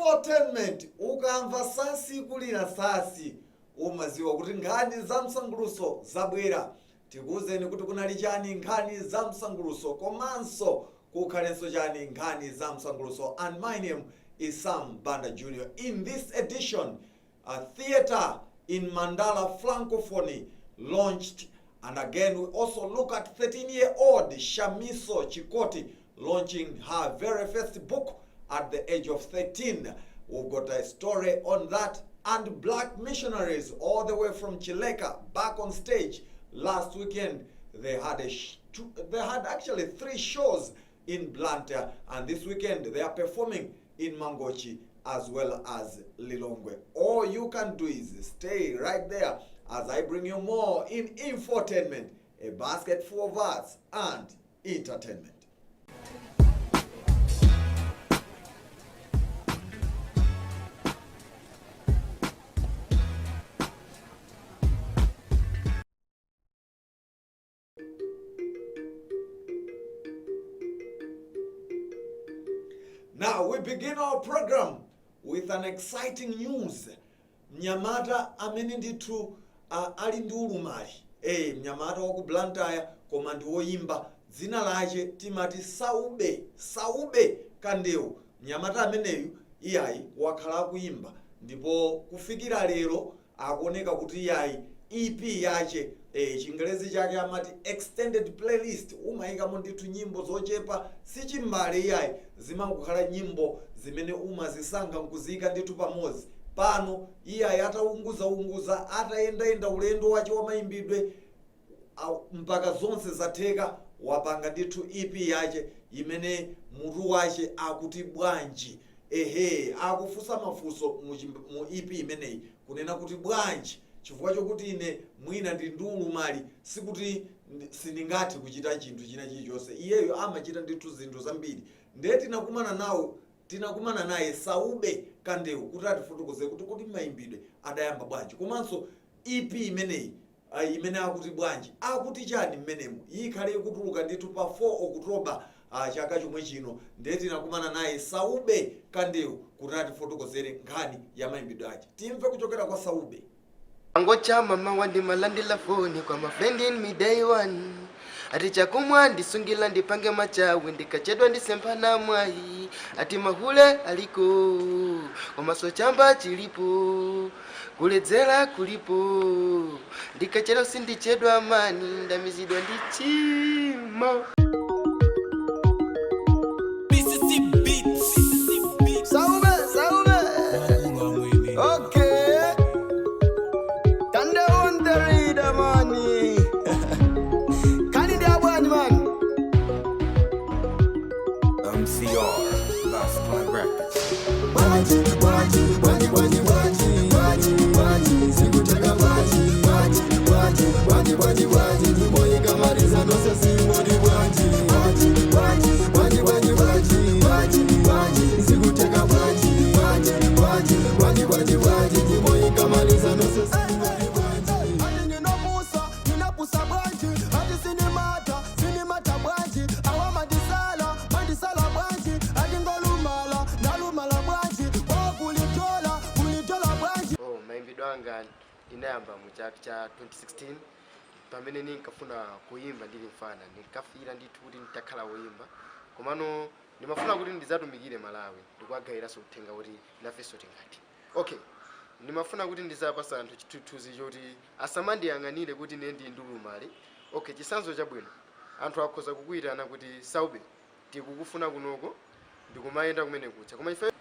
Infotainment ukamva sasi kulira sasi umaziwa kuti nkhani za msanguluso zabwera. Tikuwuzeni kuti kunali chani nkhani za msanguluso komanso kukhalenso chani nkhani za msanguluso. And my name is Sam Banda Jr. In this edition, a theater in Mandala Francophone launched, and again we also look at 13-year-old Shamiso Chikoti launching her very first book at the age of 13. We've got a story on that. And black missionaries all the way from Chileka back on stage last weekend. They had actually 3 shows in Blantyre, and this weekend they are performing in Mangochi as well as Lilongwe. All you can do is stay right there as I bring you more in Infotainment, a basket full of arts and entertainment. Now we begin our program with an exciting news. Mnyamata amene ndithu ali ndi ulumali. Mnyamata wa ku Blantyre koma ndi woyimba, dzina lache timati Saube Kandewu. Mnyamata ameneyu iyayi wakhala akuyimba ndipo kufikira lero akuoneka kuti iyayi EP yache chingelezi chake amati extended playlist, umayikamo ndithu nyimbo zochepa sichimbale iyayi zimangokhala nyimbo zimene umazisankha nkuziyika ndithu pamodzi. Pano iyayi ataunguza atayenda ulendo wache wamayimbidwe mpaka zonse zatheka, wapanga ndithu EP yache imene mutu wache akuti bwanji. Akufunsa mafunso mu EP imeneyi kunena kuti bwanji, chifukwa chokuti ine mwina ndi ulumali sikuti sindingathe kuchita chinthu china chilichonse. Iyeyo amachita ndithu zinthu zambiri. Ndiye tinakumana naye Saube Kandewu kuti atifotokoze kuti mayimbidwe adayamba bwanji, komanso EP imeneyi imene akuti bwanji akuti chani mmenemo, ikhale ikutuluka ndithu pa 4 Oktoba chaka chomwe chino. Ndiye tinakumana naye Saube Kandewu kuti atifotokozere nkhani ya mayimbidwe ake. Timve kuchokera kwa Saube. Angocha mama wandi malandila phone kwa my friend in me day one. Ati chakumwa ndisungila ndipange machawi ndikachedwa ndisempa na mwai. Ati mahule aliko komaso chamba chilipo kuledzera kulipo ndikachedwa sindichedwa mani ndamizidwa ndichimo. Inayamba mu chaka cha 2016 pamene ninkafuna kuyimba ndili mfana, nikafira ndithu kuti nitakhala woyimba, komano ndimafuna kuti ndizatumikire Malawi ndikuagayiraso uthenga kuti nafeso tingati. Okay, ndimafuna kuti ndizapasa anthu chithunzi choti asamandiyang'anire kuti ine ndi ulumali. Okay, chisanzo chabwino anthu akhoza kukuyitana kuti Saube tikukufuna kunoko ndikumayenda kumene kucha, koma ife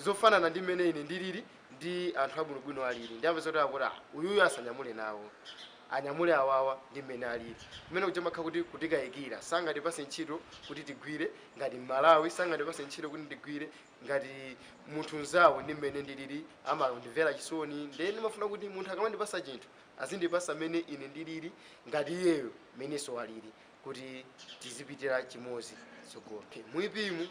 zofanana ndi mmene ine ndilili ndi anthu abwinobwino alili ndiyamve zoti akuti uyuyu asanyamule nawo, anyamule awawa ndi mmene alili. Mmene kuchamakha kuti kutikayikira sangatipase ntchito kuti tigwire ngati Malawi, sangatipase ntchito kuti ndigwire ngati munthu nzawo ndi mmene ndilili amandimvera chisoni. Ndiye ndimafuna kuti munthu akamandipasa chinthu azindipasa mmene ine ndilili ngati iyeyo mmenenso alili, kuti tizipitira chimozi tsogolo. Muipimu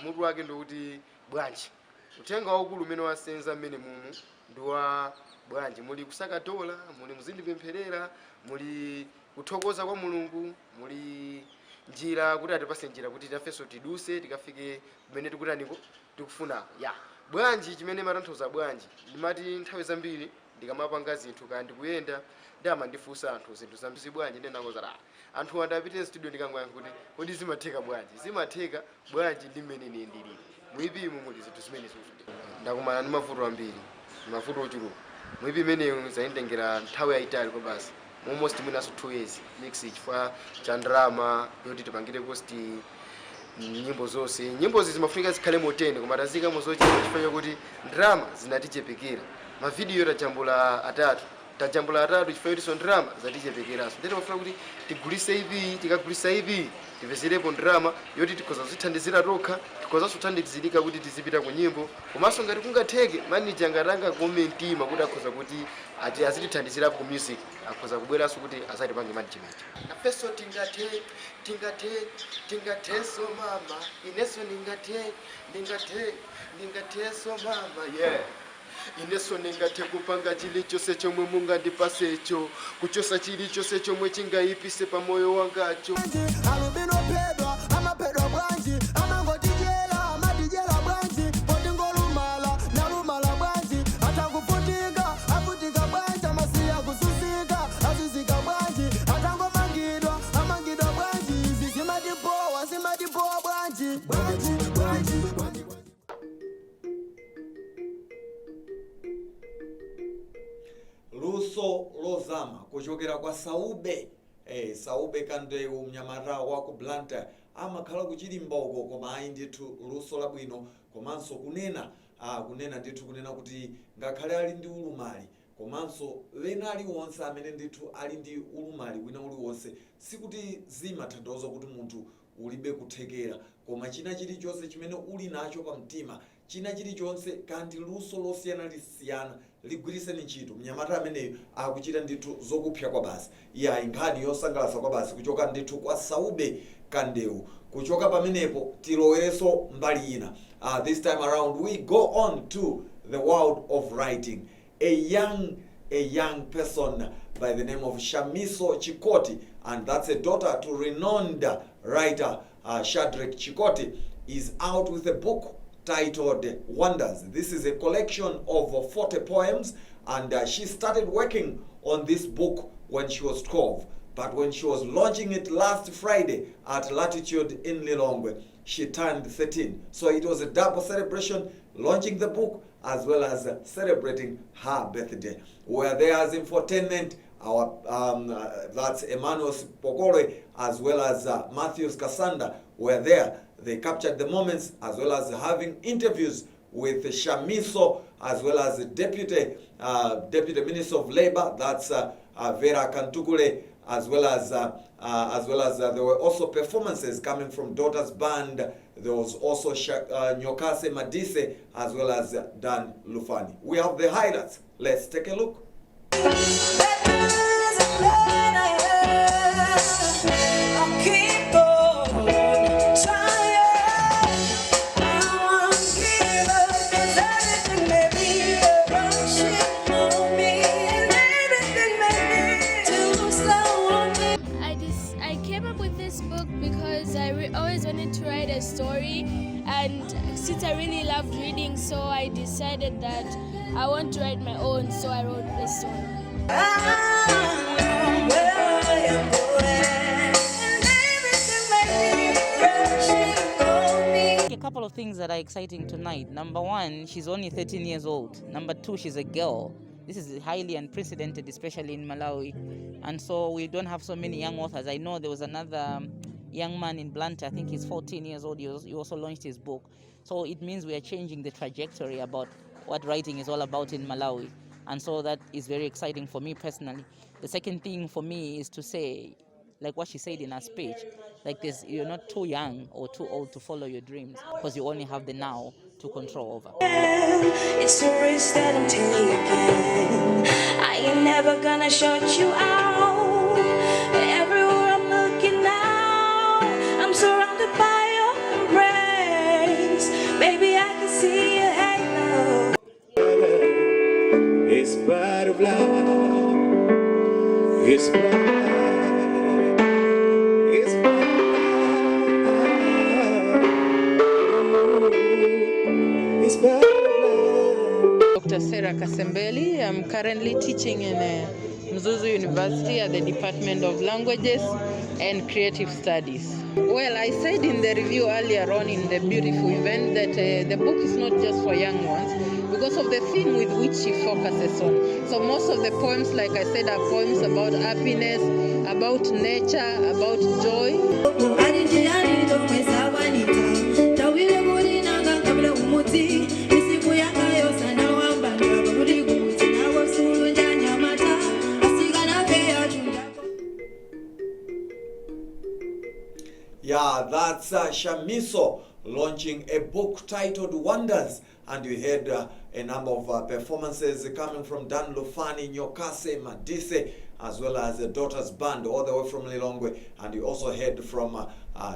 mutu wake ndikuti bwanji. Uthenga waukulu umene wasenza mmene mumu ndi wa bwanji, muli kusaka dola, muli muzindipempherera, muli kuthokoza kwa Mulungu, muli njira kuti atipase njira kuti tafenso tiduse tikafike kumene tikutaniko tikufuna ya bwanji chimene matanthauza bwanji ndimati nthawi zambiri ndikamapanga zinthu kana ndikuyenda ndamandifunsa anthu zinthu zambiri bwanji ndenakoza anthu andapite studio ndikangoyankha kuti kodi zimatheka bwanji bwanji ndi mmene ine ndili muipimu muli zinthu zimene zikufunika ndakumana ndi mavuto ambiri mavuto ochuluka muipi imeneyo zayindengera nthawi yayitali kwa basi almost mwinaso 2 years mix chifukwa cha ndrama yoti tipangire posti nyimbo zonse nyimbo zimafunika zikhale motende koma tazikamo zochita chifukwa chokuti ndrama zinatichepekera mavidiyo tajambula atatu chifukwa choti ndrama zatichepekeraso ndete mafuna kuti tigulise ivi tikagulisa ivi tipezerepo ndrama yoti tikhoza kuzithandizira tokha tikhoza kuthandizirika kuti tizipita ku nyimbo komanso ngati kungatheke manager ngatanga komentima kuti akhoza kuti azitithandizira ku music akhoza kubweranso kuti azatipange management nafeso tingatheso mama ineso ndingatheso mama yeah ineso ningathe kupanga chilichonse chomwe mungandipasecho kuchosa chilichonse chomwe chingayipise pamoyo wangacho alubino pedwa amapedwa bwanji amangotijela amatijela bwanji potingolumala nalumala bwanji atangufutika afutika bwanji amasiya kususika azizika bwanji atangomangidwa amangidwa bwanji zimatipowa bwanji luso lozama kuchokera kwa Saube Saube Kandewu mnyamata wa ku Blantyre amakhala kuchilimba uko koma ayi ndithu luso labwino komanso kunena ndithu kunena kuti ngakhale ali ndi ulumali komanso wena aliwonse amene ndithu ali ndi ulumali wina uliwonse sikuti zimatanthauza kuti munthu ulibe kuthekera koma china chilichonse chimene uli nacho pa mtima china chilichonse kandi luso losiyana ligwiriseni ntchito mnyamata ameneyo akuchita ndithu zokupsa kwa basi iya nkhani yosangalatsa kwa basi kuchoka ndithu kwa Saube Kandewu kuchoka pamenepo tilowereso mbali ina this time around we go on to the world of writing a young person by the name of Shamiso Chikoti, and that's a daughter to renowned writer Shadrach Chikoti, is out with a book titled Wonders. This is a collection of 40 poems, and she started working on this book when she was 12. But when she was launching it last Friday at Latitude in Lilongwe, she turned 13. So it was a double celebration, launching the book as well as celebrating her birthday. We're there as Infotainment, that's Emmanuel Pokore as well as Matthews Kasanda were there. They captured the moments as well as having interviews with Shamiso as well as the Deputy Minister of Labor, that's Vera Kantukule, as well as there were also performances coming from Daughters Band. There was also Nyokase Madise as well as Dan Lufani. We have the highlights. Let's take a look. Always wanted to write a story, and since I really loved reading, so I decided that I want to write my own, so I wrote this story. A couple of things that are exciting tonight. Number one, she's only 13 years old. Number two, she's a girl. This is highly unprecedented, especially in Malawi. And so we don't have so many young authors. I know there was another young man in Blantyre, I think he's 14 years old, he also launched his book. So it means we are changing the trajectory about what writing is all about in Malawi. And so that is very exciting for me personally. The second thing for me is to say, like what she said in her speech, like you're not too young or too old to follow your dreams, because you only have the now to control over. It's a risk that I'm taking. I ain't never gonna shut you out. Everywhere I'm looking now, I'm surrounded by your embrace. Baby, I can see your halo. It's part of life. It's part of life. It's part of life. Vera Kasembeli. I'm currently teaching in Mzuzu University at the Department of Languages and Creative Studies. Well, I said in the review earlier on in the beautiful event that the book is not just for young ones because of the theme with which she focuses on. So most of the poems, like I said, are poems about happiness, about nature, about joy. Yeah, that's Shamiso launching a book titled Wonders, and you heard a number of performances coming from Dan Lufani, Nyokase, Madise, as well as the Daughters Band all the way from Lilongwe, and you also heard from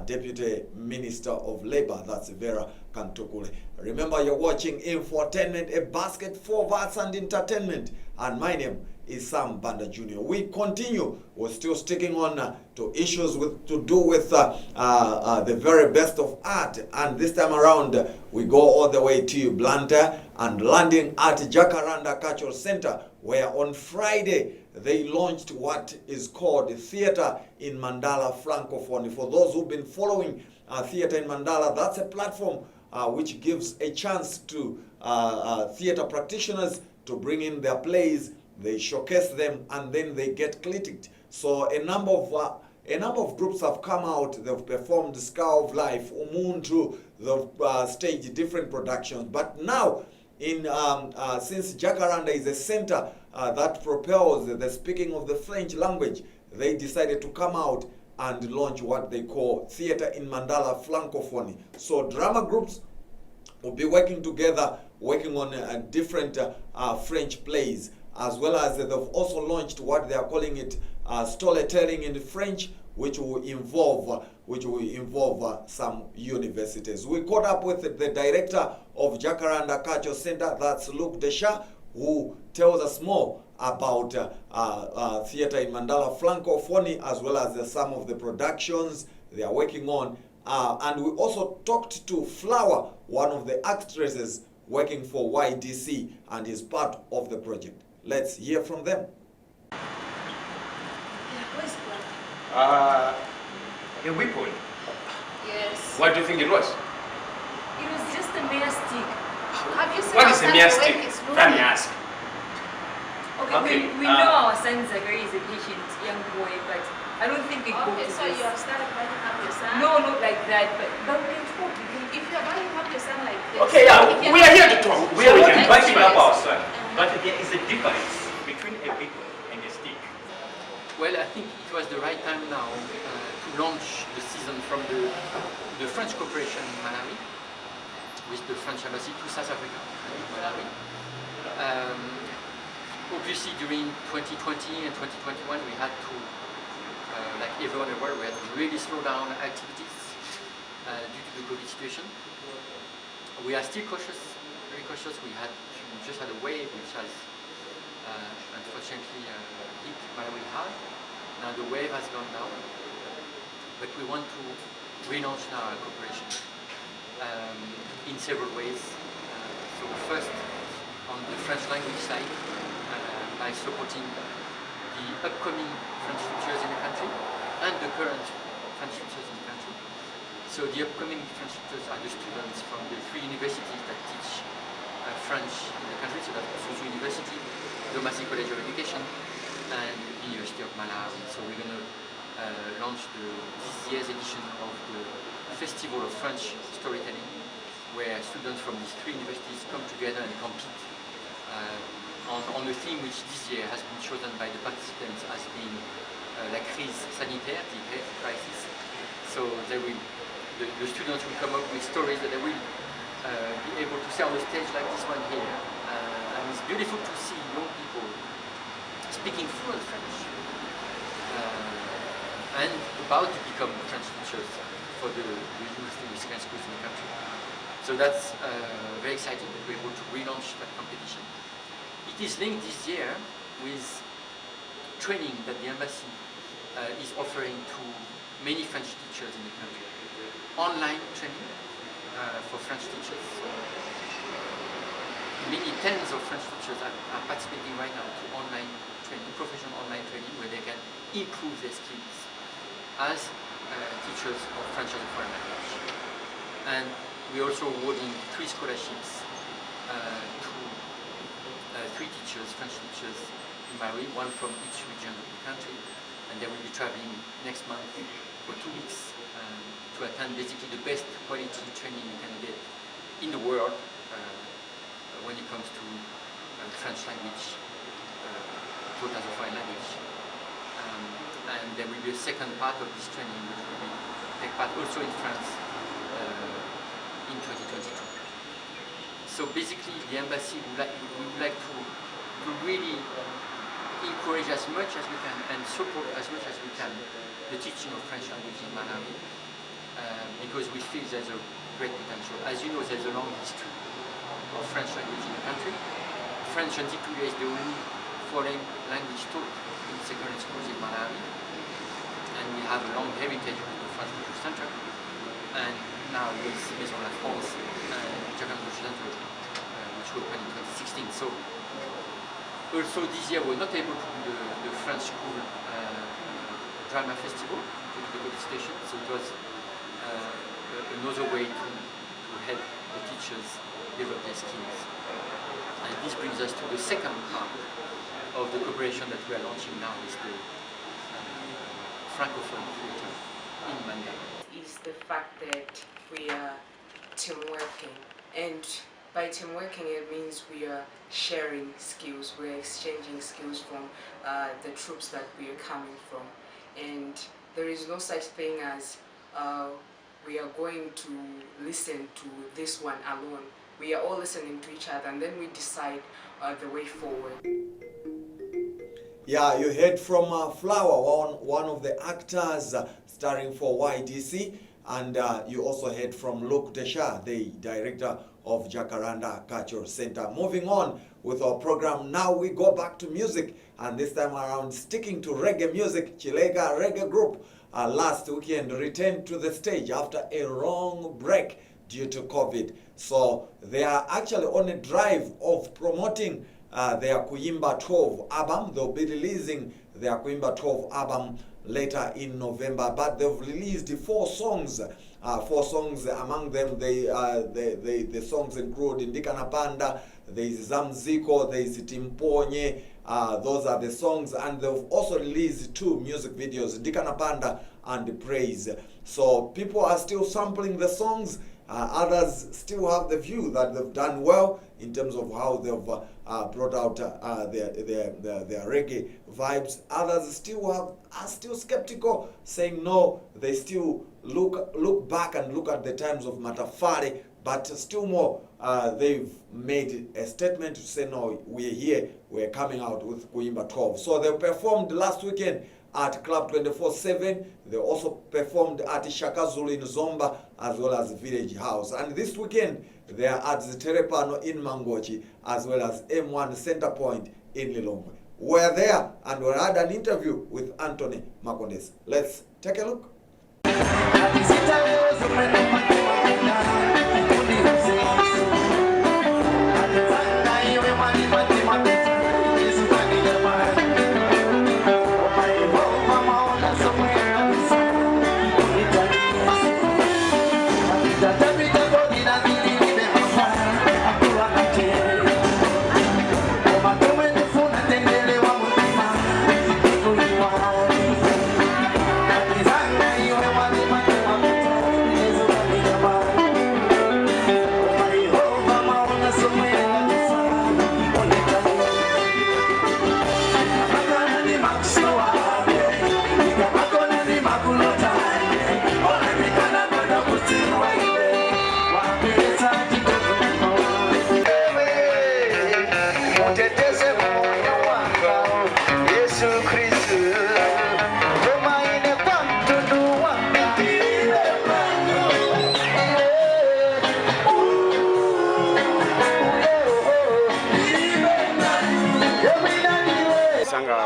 Deputy Minister of Labor, that's Vera Kantukule. Remember, you're watching Infotainment, a basket for arts and entertainment, and my name is Sam Banda Jr. We continue. We're still sticking on to issues to do with the very best of art, and this time around we go all the way to Blantyre and landing at Jacaranda Cultural Center, where on Friday they launched what is called Theatre in Mandala Francophone. For those who've been following Theatre in Mandala, that's a platform which gives a chance to theatre practitioners to bring in their plays. They showcase them and then they get critiqued. So a number of groups have come out. They've performed Scar of Life, Umuntu. They've staged different productions. But now, since Jacaranda is a center that propels the speaking of the French language, they decided to come out and launch what they call Theatre in Mandala Francophone. So drama groups will be working together, working on different French plays, as well as they've also launched what they are calling it storytelling in French, which will involve some universities. We caught up with the director of Jacaranda Cultural Center, that's Luc Deschamps, who tells us more about Theatre in Mandala Francophone, as well as some of the productions they are working on. And we also talked to Flower, one of the actresses working for YDC, and is part of the project. Let's hear from them. A weapon? Yes. What do you think it was? It was just a mere stick. Have you seen What our is a son mere work stick? exploding? Let me ask. Okay, we know our son Zachary is a patient young boy, but I don't think we go to so this. you have started buying up your son? No, not like that, but we can talk. If you're buying up your son like this... Okay, yeah, we are here to talk. We are not Let's backing try up it. our son, but there is a difference between a weapon and a stick. Well, I think it was the right time now to launch the season from the French cooperation in Malawi with the French embassy to South Africa and Malawi. Obviously, during 2020 and 2021, we had to, like everyone in the world, we had to really slow down activities due to the COVID situation. We are still cautious, very cautious. We just had a wave which has unfortunately hit Malawi hard. Now the wave has gone down, but we want to relaunch now our cooperation in several ways. So first, on the French language side, by supporting the upcoming French teachers in the country and the current French teachers in the country. So the upcoming French teachers are the students from the 3 universities that teach French in the country, so that's Mzuzu University, Domasi College of Education, and University of Malawi. So we're going to launch this year's edition of the Festival of French Storytelling, where students from these 3 universities come together and compete on a theme which this year has been chosen by the participants as being la crise sanitaire, the health crisis. So the students will come up with stories that they will be able to say on the stage like this one here. And it's beautiful to see young people speaking fluent French and about to become French teachers for the youth in the secondary schools in the country. So that's very exciting that we're able to relaunch that competition. It is linked this year with training that the embassy is offering to many French teachers in the country. Online training for French teachers. many tens of French teachers are participating right now to online training, professional online training, where they can improve their skills as teachers of French as a foreign language. And we're also awarding 3 scholarships to 3 teachers, French teachers in Malawi, one from each region of the country, and they will be traveling next month for 2 weeks to attend basically the best quality training you can get in the world when it comes to French language taught as a foreign language. And there will be a second part of this training which will take part also in France in 2022. So basically the embassy would like to really encourage as much as we can and support as much as we can the teaching of French language in Malawi because we feel there's a great potential. As you know, there's a long history of French language in the country. French until today is the only foreign language taught in secondary schools in Malawi, and we have a long heritage with the French Cultural Center, and now with Maison La France and Japan Cultural Center, which opened in 2016. So also this year we're not able to do the French School Drama Festival due to the COVID situation, so it was another way to help the teachers develop their skills. And this brings us to the second part of the cooperation that we are launching now with the Francophone theatre in Mandela. Is the fact that we are team working, and by team working it means we are sharing skills, we're exchanging skills from the troops that we are coming from, and there is no such thing as we are going to listen to this one alone. We are all listening to each other and then we decide the way forward. Yeah, you heard from Flower, one of the actors starring for YDC, and you also heard from Luke Desha, the director of Jacaranda Cultural Center. Moving on with our program, now we go back to music, and this time around sticking to reggae music. Chilega Reggae Group last weekend returned to the stage after a long break due to COVID. So they are actually on a drive of promoting their Kuyimba 12 album. They'll be releasing their Kuyimba 12 album later in November, but they've released 4 songs. 4 songs, among them the songs include Ndikana Panda, there is Zamziko, there is Timponye. Those are the songs, and they've also released 2 music videos, Ndikana Panda and Praise. So people are still sampling the songs. Others still have the view that they've done well in terms of how they've brought out their reggae vibes. Others are still skeptical, saying no, they still look back and look at the times of Matafari, but still more, they've made a statement to say no, we're here, we're coming out with Kuyimba 12. So they performed last weekend at Club 24/7. They also performed at Shaka Zulu in Zomba as well as Village House. And this weekend they are at the Terepano in Mangochi as well as M1 Center Point in Lilongwe. We're there and we had an interview with Anthony Makondes. Let's take a look.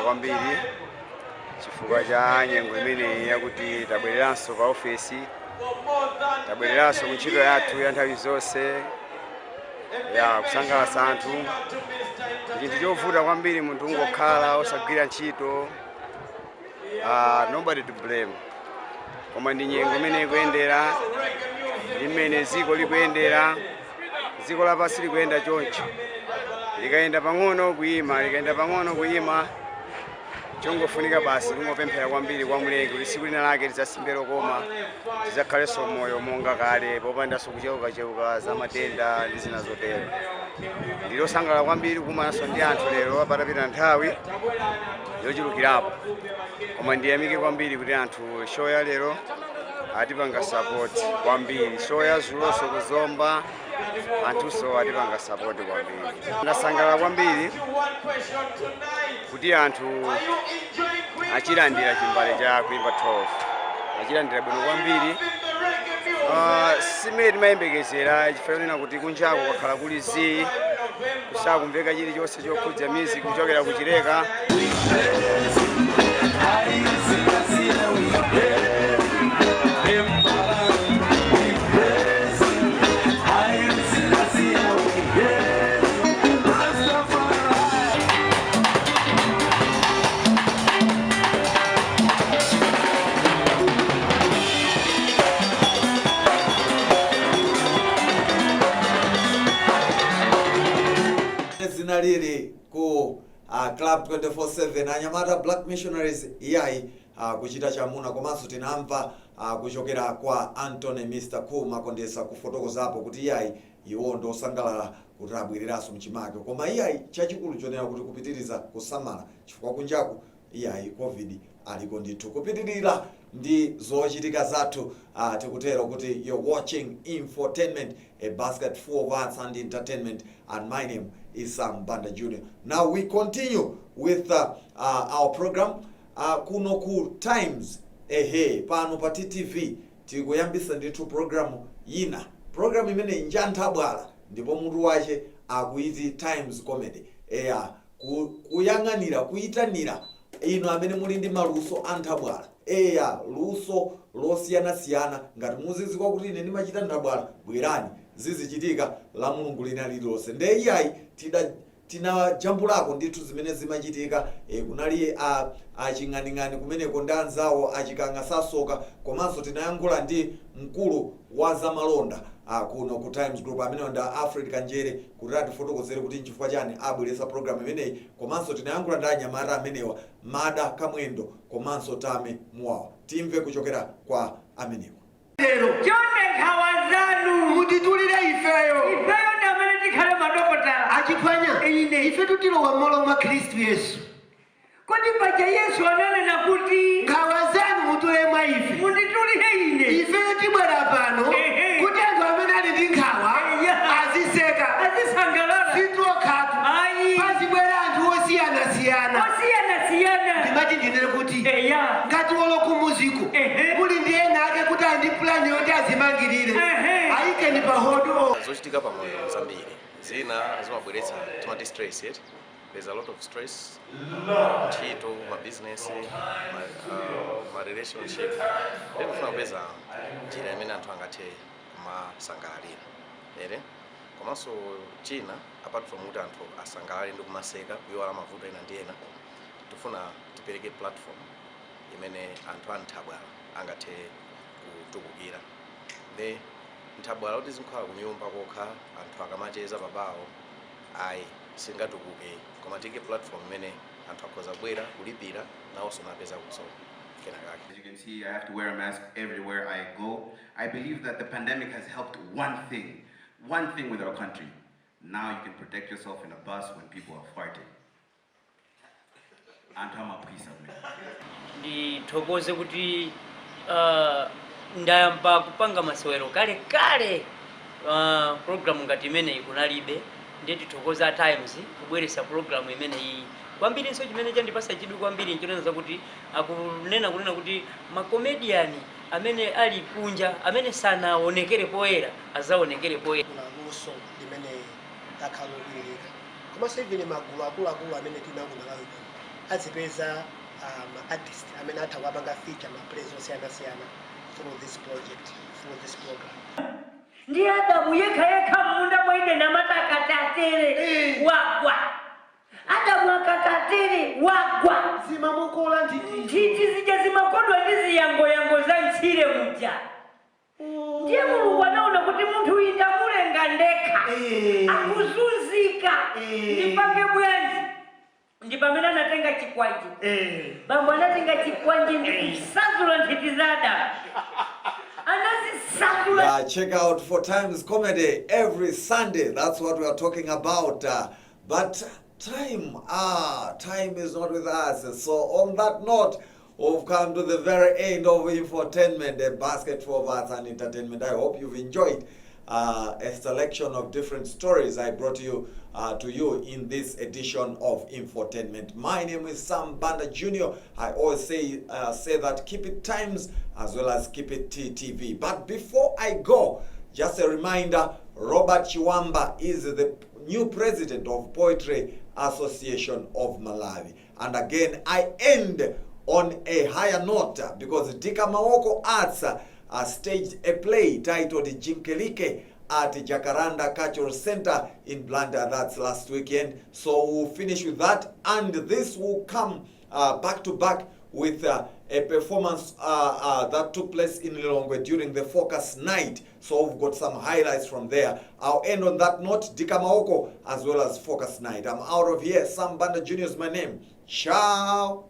kwambiri chifukwa cha nyengo imene yakuti tabwereranso pa ofesi, tabwereranso ku ntchito yathu ya nthawi zonse, ya kusangalatsa anthu. Chinthu chovuta kwambiri munthu ungokhala osagwira ntchito. Nobody to blame. Koma ndi nyengo imene ikuyendera, imene dziko likuyendera, dziko lapansi likuyenda choncho. Likayenda pang'ono kuyima, chongofunika basi kungopemphera kwambiri kwa Mulungu kuti tsiku lina lake lidzasimbero koma tidzakhalenso moyo monga kale popandanso kucheuka za matenda ndi zina zotero. Ndilosangalala kwambiri kumananso ndi anthu lero patapita nthawi yochulukirapo, koma ndiyamike kwambiri kuti anthu show ya lero atipanga support kwambiri. Show ya zulonso kuzomba anthuso atipanga support kwambiri. Ndasangalala kwambiri kuti anthu achilandira chimbale cha kuimba 12, achilandira bwino kwambiri. Simene timayembekezera chifukwa kuti kunjaku kwakhala kuli zii kusakumveka chilichonse chokhudza music kuchokera kuchileka. Zinalili ku Club 24/7 anyamata Black Missionaries iyai kuchita chamuna komanso tinamva kuchokera kwa Anthony Mr. Cool Makondesa kufotokozapo kuti iyai iwo ndosangalala kuti abwereranso mchimake, koma iyai chachikulu chonera kuti kupitiriza kusamala chifukwa kunjaku iyai COVID aliko ndithu. Kupitirira ndi zochitika zathu tikutero kuti you're watching Infotainment, a basket full of arts and entertainment, and my name is Sam Banda Jr. Now we continue with our program kuno ku Times pano pa TTV tikuyambisa ndithu program yina. Program imene njanthabwala ndipo mutu wache akuiti Times Comedy. Kuyang'anira kuyitanira ino amene muli ndi maluso anthabwala. Luso losiyana ngati muzidziwa kuti ine ndimachita nthabwala, bwerani zizichitika la Mulungu lina lililonse. Nde iyayi tinajambulako ndithu zimene zimachitika. Kunali aching'aning'ani kumeneko ndi anzawo achikanga sasoka, komanso tinayankhula ndi mkulu wa zamalonda kuno ku Times Group amene nda Africa Njere kuti atifotokozere kuti nchifukwa chani abweresa program imeneyi, komanso tinayankhula ndi anyamata amenewa Mada Kamwendo komanso Tame Mwawa. Timve kuchokera kwa amenewa. Chonde khawazanu mutitulire ifeyo ndamene tikhale madokotala achifanya ine ife tutilowa mmalo mwa Kristu Yesu. Kodi paja Yesu ananena kuti khawazanu mutule mwa ife, mutitulire ine ife tibwera pano kuti anthu amene ali ndi nkhawa aziseka azisangalala sitokatu pazibwera anthu osiyana ndimati ndinene kuti ngati wolo kumuziko muli ndi ena ake kuti andipulani yoti azimangirire ayikeni pahodo. Zochitika pamoyo zambiri zina zimabweretsa timati stress. There's a lot of stress, ntchito, ma business, ma relationship. Ndikufuna kupeza njira imene anthu angathe kumasangalalira. Komanso china apart from kuti anthu asangalale ndi kumaseka kuyiwala mavuto ena ndi ena, tifuna tipereke platform imene anthu anthabwala angathe kutukukira. Nthabwala kuti zinkhala kunyumba kokha anthu akamacheza babawo ayi singatukuke, koma tike platform imene anthu akhoza bwera kulipira nawonso napeza kusowa kenakake. As you can see, I have to wear a mask everywhere I go. I believe that the pandemic has helped one thing with our country. Now you can protect yourself in a bus when people are farting. And I'm a piece of me. Ndithokoze kuti ndayamba kupanga masewero kale program ngati imeneyi kunalibe, ndiye tithokoza Times kubweresa program imeneyi. Kwambiri nso chimene chandipasa chidwi kwambiri nchoneza kuti kunena kuti makomediani amene ali kunja amene sanaonekere poyera azaonekere poyera. Luso limene akhala kulilika komanso even magulu akuluakulu amene tinakunayo azipeza ma-artist amene atha kupanga feature ma-plays osiyanasiyana through this project, through this program. ndi Adamu yekha munda mwaine namatakatatele wagwa. Adamu akakatere wagwa. Zimamukola ntiti zija zimakodwa ndi ziyango za nchire muja. Ndiye Mulungu anaona kuti munthu uyu ndamulenga ndekha akuzunzika ndipange bwanji. Ndi pamene anatenga chikwanje. Bambo anatenga chikwanje ndi kusazula ntiti za Adamu. Yeah, check out 4Times Comedy every Sunday. That's what we are talking about. But time is not with us. So on that note, we've come to the very end of Infotainment, a basket for arts and entertainment. I hope you've enjoyed a selection of different stories I brought to you in this edition of Infotainment. My name is Sam Banda Jr. I always say that keep it times as well as keep it TTV. But before I go, just a reminder, Robert Chiwamba is the new president of Poetry Association of Malawi. And again, I end on a higher note because Dika Maoko Arts staged a play titled Jinkelike at Jacaranda Cultural Center in Blantyre. That's last weekend. So we'll finish with that, and this will come back to back with a performance that took place in Lilongwe during the Focus Night. So we've got some highlights from there. I'll end on that note, Dika Maoko as well as Focus Night. I'm out of here. Sam Banda Jr. is my name. Ciao.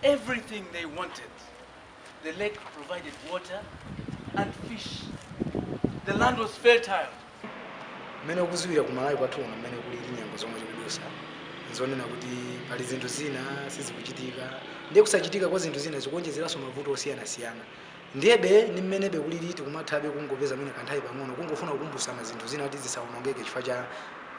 Everything they wanted. The lake provided water and fish. The land was fertile. Mene okuziwira ku Malawi kwathu ono mene kuli nyambo zomwe zikudusa nzonena kuti pali zinthu zina sizikuchitika ndiye kusachitika kwa zinthu zina zikuonjezeranso mavuto osiyanasiyana ndiyebe ni mmenebe kulili tikumathabe kungopeza mwina kanthawi pang'ono kungofuna kukumbusana zinthu zina kuti zisawonongeke chifukwa cha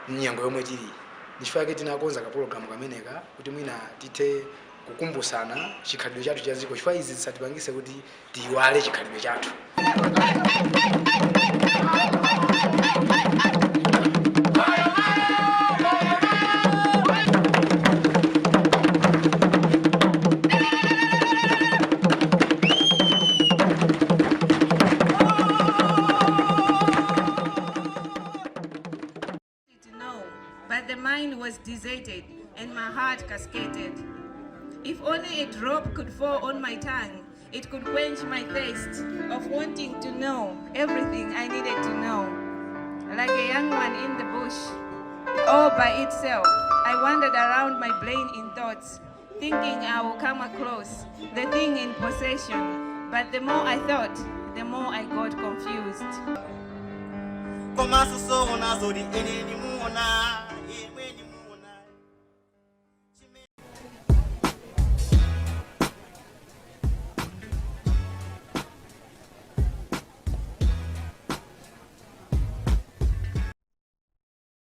nyengo yomwe tili ndichifukwa yake tinakonza ka program kameneka kuti mwina tithe kukumbusana chikhalidwe chathu cha dziko chifukwa izi zisatipangise kuti tiyiwale chikhalidwe chathu. But the mind was deserted and my heart cascaded. If only a drop could fall on my tongue, it could quench my thirst of wanting to know everything I needed to know. Like a young one in the bush, all by itself, I wandered around my brain in thoughts, thinking I will come across the thing in possession. But the more I thought, the more I got confused.